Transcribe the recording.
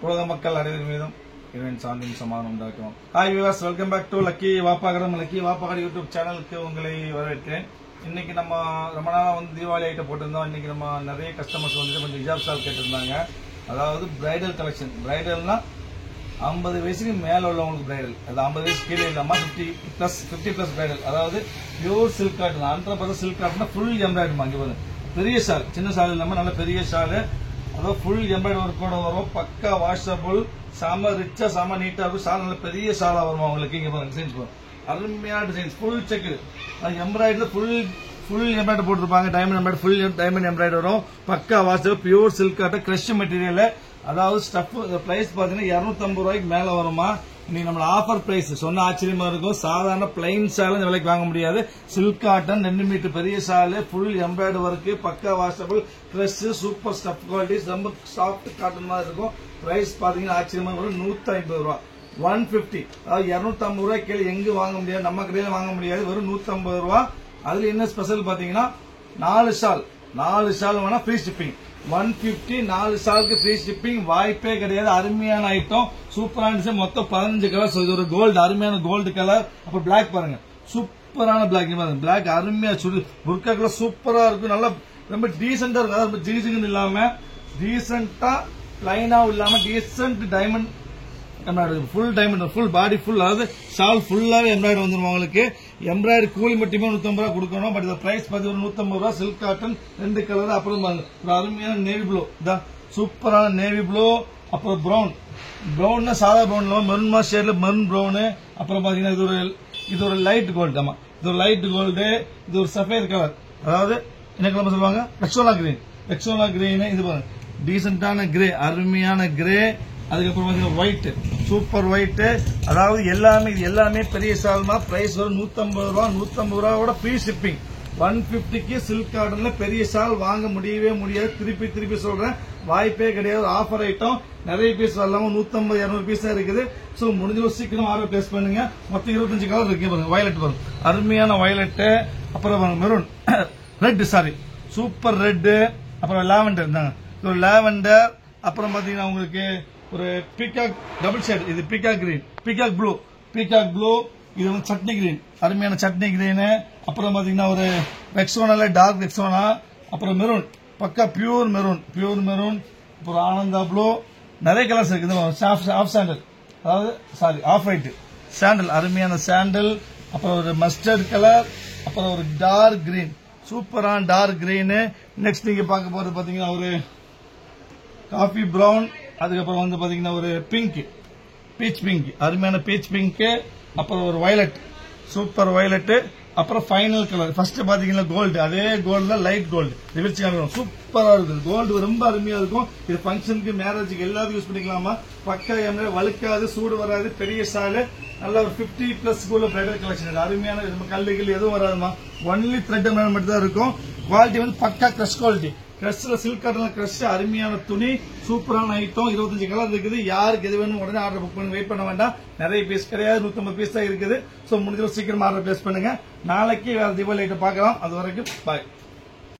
உலக மக்கள் அனைவரும் மீதும் இறைவன் சாந்தியும் சமாதானம் உண்டாக்கும். Hi viewers, welcome back to lucky Vappakadam. Lucky Vappakadam YouTube சேனலுக்கு உங்களை வரவேற்கிறேன். இன்னைக்கு நம்ம ரொம்ப நாளா தீபாவளி ஐட்டம் போட்டிருந்தோம். இன்னைக்கு நம்ம நிறைய கஸ்டமர்ஸ் வந்துட்டு கொஞ்சம் ஹிஜாப் ஷால் கேட்டிருந்தாங்க. அதாவது பிரைடல் கலெக்ஷன். பிரைடல்னா 50 வயசுக்கு மேல உள்ளவங்களுக்கு பிரைடல், அது 50 வயசு கீழே இல்லாம 50 பிளஸ் பிரைடல். அதாவது pure silk cotton, 100% silk cotton, full embroidery. அங்கே பாருங்க, பெரிய ஷால், சின்ன ஷால் இல்லாம நல்ல பெரிய ஷால், அதாவது ஃபுல் எம்ப்ராய்டரி ஒர்க்கோட வரும். பக்கா வாஷபிள், செம ரிச்சா செம நீட்டா இருக்கும். ஷால் நல்ல பெரிய ஷாலா வரும் அவங்களுக்கு. இங்க பாருங்க டிசைன்ஸ் பாருங்க, அருமையான designs, full check embroidery, full embroidery போட்டிருப்பாங்க. Diamond embroidery, full diamond embroidery வரும். பக்கா washable, pure silk cotton, crush material. அதாவது ஸ்டஃப் பிரைஸ் பாத்தீங்கன்னா 250 ரூபாய்க்கு மேல வருமா. இன்னைக்கு நம்ம ஆஃபர் பிரைஸ் சொன்ன ஆச்சரியமா இருக்கும். சாதாரண பிளைன் ஷால் இந்த விலைக்கு வாங்க முடியாது. சில்க் காட்டன் 2 மீட்டர் பெரிய ஷால், ஃபுல் எம்ப்ராய்டரி ஒர்க், பக்கா washable, crush, super stuff quality, ரொம்ப சாஃப்ட் காட்டன் மாதிரி இருக்கும். பிரைஸ் பாத்தீங்கன்னா ஆச்சரியமா வரும். 150 ரூபாய், 150, அதாவது 250 ரூபாய் கீழே எங்க வாங்க முடியாது, நம்ம கடையில வாங்க முடியாது. வெறும் 150 ரூபாய். அதுல என்ன ஸ்பெஷல் பாத்தீங்கன்னா 4 ஷால் வேணா ஃப்ரீ ஷிப்பிங். 150, 4 ஷாலுக்கு ஃப்ரீ ஷிப்பிங், வாய்ப்பே கிடையாது. அருமையான ஐட்டம், சூப்பரான டிசைன், மொத்தம் 15 கலர்ஸ். இது ஒரு கோல்டு, அருமையான கோல்டு கலர். அப்ப பிளாக் பாருங்க, சூப்பரான பிளாக். பிளாக் அருமையா சுடு புர்கா கலர் சூப்பரா இருக்கும். நல்லா ரொம்ப டீசெண்டா இருக்கும். அதாவது ஜீசிங் இல்லாம டீசெண்டா, பிளைனா இல்லாம decent diamond embroidery, full diamond, full body full, அதாவது ஷால் ஃபுல்லாவே எம்ப்ராய்டரி வந்துடும் உங்களுக்கு. எம்ப்ராய்டரி கூலி மட்டுமே 150 ரூபாய் கொடுக்கணும். பட் இந்த பிரைஸ் பார்த்தீங்கன்னா 150 ரூபாய். Silk cotton 2 colour. அப்புறம் ஒரு அருமையான நேவி ப்ளூ, இதான் சூப்பரான நேவி ப்ளூ. அப்புறம் ப்ரௌன் சாதா ப்ரௌன்ல மெரூன் மாஸ் ஷேட்ல மெரூன் ப்ரௌன். அப்புறம் பாத்தீங்கன்னா இது ஒரு லைட் கோல்டு. ஆமா, இது ஒரு லைட் கோல்டு. இது ஒரு சஃபேர் கலர், அதாவது என்ன கலர் சொல்லுவாங்க, ரெக்ஸோனா கிரீன். இது பாருங்க, டீசென்டான கிரே, அருமையான கிரே. அதுக்கப்புறம் ஒயிட், சூப்பர் ஒயிட். அதாவது எல்லாமே பெரிய ஷால்மா. பிரைஸ் வரும் 150 ரூபாய். 150 ரூபாயோட ஃப்ரீ ஷிப்பிங். 150க்கு சில்க் காட்டன்ல பெரிய ஷால் வாங்க முடியவே முடியாது. திருப்பி சொல்றேன், வாய்ப்பே கிடையாது. ஆஃபர் ஐட்டம் நிறைய பீஸ் வரலாம, 150, 200 பீஸ் தான் இருக்குது. சோ முடிஞ்ச சீக்கிரம் ஆர்டர் பிளேஸ் பண்ணுங்க. மொத்தம் 25 கலர் இருக்கு பாருங்க. வயலட் வரும், அருமையான வயலட். அப்புறம் maroon, red, sorry super red. அப்புறம் லாவெண்டர், இருந்தாங்க லாவெண்டர். அப்புறம் பாத்தீங்கன்னா உங்களுக்கு ஒரு பீகாக் டபுள் ஷேட், இது பீகாக் கிரீன், பீகாக் ப்ளூ. இது வந்து சட்னி கிரீன், அருமையான சட்னி கிரீன். அப்புறம் பாத்தீங்கன்னா ஒரு ரெக்ஸோனால டார்க் ரெக்ஸோனா. அப்புறம் மெரூன், பக்கா பியூர் மெரூன். அப்புறம் ஆனந்தா ப்ளூ. நிறைய கலர்ஸ் இருக்குது. ஆஃப் சாண்டல், அதாவது சாரி ஆஃப் ஒயிட் சாண்டல், அருமையான சாண்டல். அப்புறம் ஒரு மஸ்டர்ட் கலர். அப்புறம் ஒரு டார்க் கிரீன், சூப்பரான டார்க் கிரீன். நெக்ஸ்ட் நீங்க பார்க்க போறது பாத்தீங்கன்னா ஒரு காஃபி பிரவுன். அதுக்கப்புறம் வந்து பாத்தீங்கன்னா ஒரு பிங்க், பீச் பிங்க், அருமையான பீச் பிங்க். அப்புறம் ஒரு வயலட், சூப்பர் வயலட். அப்புறம் ஃபைனல் கலர், ஃபர்ஸ்ட் பாத்தீங்கன்னா கோல்டு, அதே கோல்டுல லைட் கோல்டு ரிவர்ஸ் காமிக்கும். சூப்பரா இருக்குது. கோல்டு ரொம்ப அருமையா இருக்கும். இது ஃபங்க்ஷனுக்கு, மேரேஜுக்கு எல்லாத்துக்கும் யூஸ் பண்ணிக்கலாமா. பக்கா வழுக்காது, சூடு வராது, பெரிய ஷாலு. நல்ல ஒரு 50 பிளஸ் பிரைடல் கலெக்ஷன். அருமையான கல்லுகள் எதுவும் வராதுமா. ஒன்லி த்ரெட் மட்டும் தான் இருக்கும். குவாலிட்டி வந்து பக்கா கிரஷ் குவாலிட்டி. கிரஷ்ல சில்க் காட்டன்ல கிரஷ், அருமையான துணி, சூப்பரான ஐட்டம். 25 கலர் இருக்குது. யாருக்கு எது வேணும் உடனே ஆர்டர் புக் பண்ணி வெயிட் பண்ண வேண்டாம். நிறைய பீஸ் கிடையாது, 150 பீஸ் தான் இருக்குது. சோ முடிஞ்ச சீக்கிரம் ஆர்டர் பிளேஸ் பண்ணுங்க. நாளைக்கு வேற தீபாவளி ஐட்டம் பார்க்கலாம். அது வரைக்கும் பாய்.